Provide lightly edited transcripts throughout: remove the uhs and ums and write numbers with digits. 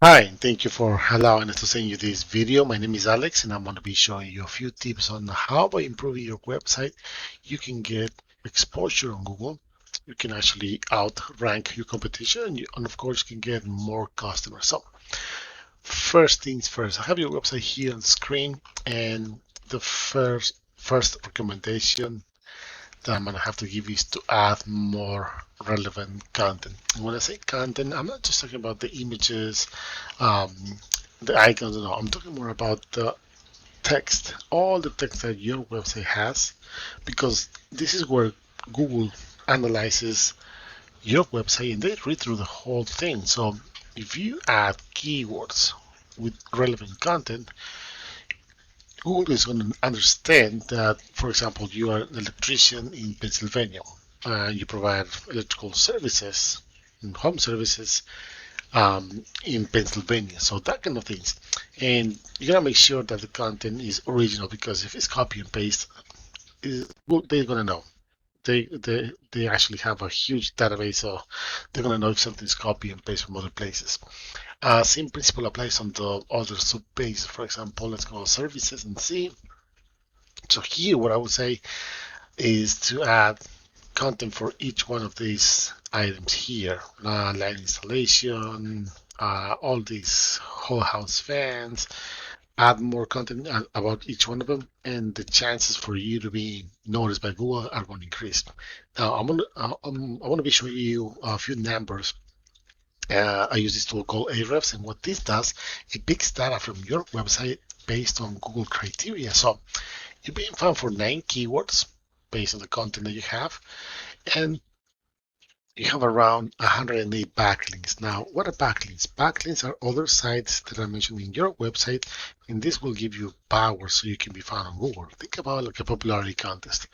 Hi, and thank you for allowing us to send you this video. My name is Alex, and I'm going to be showing you a few tips on how by improving your website, you can get exposure on Google. You can actually outrank your competition, and of course, you can get more customers. So, first things first, I have your website here on screen, and the first recommendation that I'm gonna have to give is to add more relevant content. And when I say content, I'm not just talking about the images, um, the icons, no, I'm talking more about the text, all the text that your website has, because this is where Google analyzes your website and they read through the whole thing. So if you add keywords with relevant content, Google is going to understand that, for example, you are an electrician in Pennsylvania. You provide electrical services and home services in Pennsylvania. So that kind of things. And you gotta make sure that the content is original because if it's copy and paste, well, they're gonna know. They actually have a huge database, so they're gonna know if something's copy and paste from other places. Same principle applies on the other sub page. For example, let's go to services and see. So here, what I would say is to add content for each one of these items here. Light installation, all these whole house fans, add more content about each one of them, and the chances for you to be noticed by Google are going to increase. Now, I want to be showing you a few numbers. I use this tool called Ahrefs, and what this does, it picks data from your website based on Google criteria. So you're being found for 9 keywords based on the content that you have, and you have around 108 backlinks. Now, what are backlinks? Backlinks are other sites that are mentioned in your website, and this will give you power so you can be found on Google. Think about it like a popularity contest.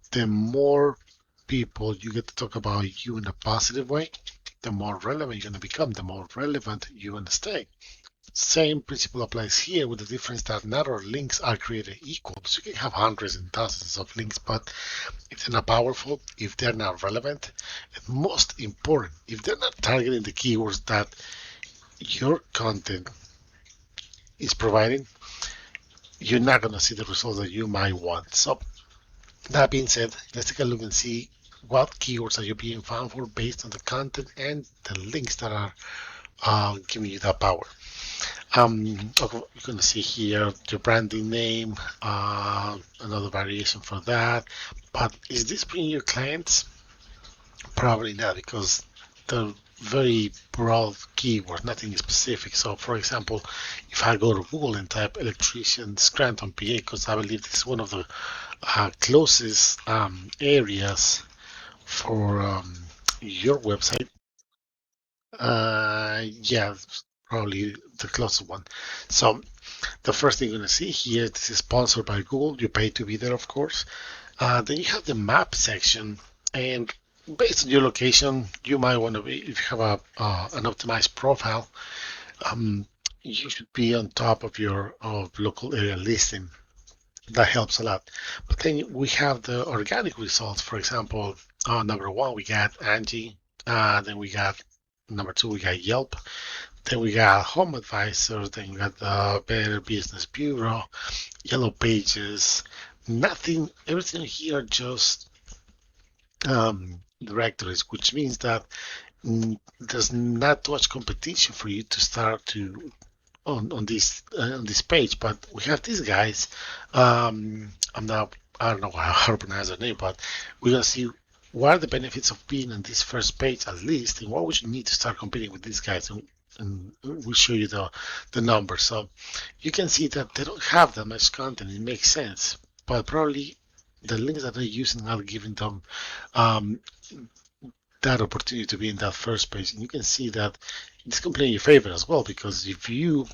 The more people you get to talk about you in a positive way, the more relevant you're going to become, the more relevant you're going to stay. Same principle applies here with the difference that not all links are created equal. So you can have hundreds and thousands of links, but if they're not powerful, if they're not relevant, and most important, if they're not targeting the keywords that your content is providing, you're not going to see the results that you might want. So that being said, let's take a look and see what keywords are you being found for based on the content and the links that are giving you that power. Okay, you're going to see here your branding name, another variation for that. But is this bringing your clients? Probably not, because they're very broad keywords, nothing specific. So, for example, if I go to Google and type electrician Scranton, PA, because I believe this is one of the closest areas for your website, yeah, probably the closest one. So, the first thing you're going to see here, this is sponsored by Google. You pay to be there, of course. Then you have the map section, and based on your location, you might want to be, if you have an optimized profile, um, you should be on top of your local area listing. That helps a lot. But then we have the organic results. For example, number one, we got Angie. Then we got number two, we got Yelp. Then we got Home Advisor. Then we got the Better Business Bureau, Yellow Pages. Nothing, everything here just directories, which means that there's not too much competition for you to start to on this page. But we have these guys. I'm not I don't know how to pronounce their name, but we're gonna see what are the benefits of being on this first page at least, and what would you need to start competing with these guys. And we'll show you the numbers. So you can see that they don't have that much content. It makes sense, but probably the links that they're using are giving them um, that opportunity to be in that first page. And you can see that it's completely in your favor as well, because if you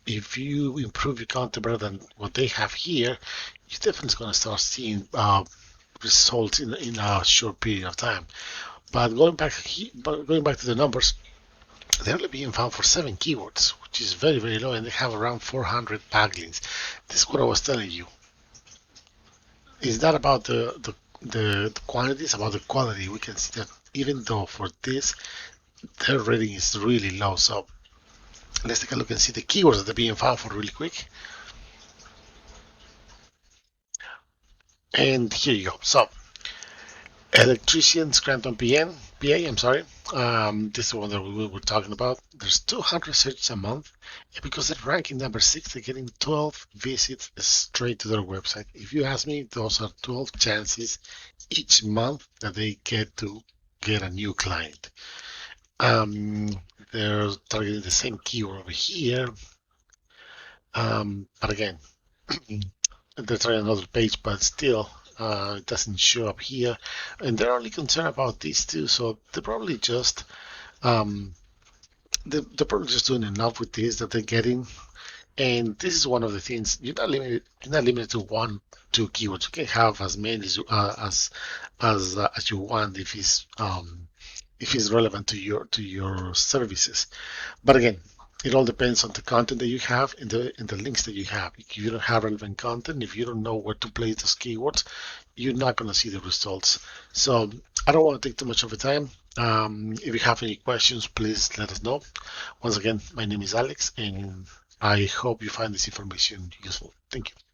improve your content better than what they have here, you're definitely going to start seeing results in a short period of time. But going back to the numbers, they're only being found for 7 keywords, which is very very low, and they have around 400 backlinks. This is what I was telling you. It's not about the quantity, it's about the quality. We can see that even though for this their rating is really low. So Let's take a look and see the keywords that are being found for really quick. And here you go. So, electrician, Scranton, PA, I'm sorry. This is the one that we were talking about. There's 200 searches a month. And because they're ranking number 6, they're getting 12 visits straight to their website. If you ask me, those are 12 chances each month that they get to get a new client. They're targeting the same keyword over here. But again, they're trying another page, but still, it doesn't show up here. And they're only concerned about these two, so they're probably just doing enough with this that they're getting. And this is one of the things you're not limited. You're not limited to 1, 2 keywords. You can have as many as you want if it's relevant to your services. But again, it all depends on the content that you have and the links that you have. If you don't have relevant content, if you don't know where to place those keywords, you're not going to see the results. So I don't want to take too much of your time. If you have any questions, please let us know. Once again, my name is Alex, and I hope you find this information useful. Thank you.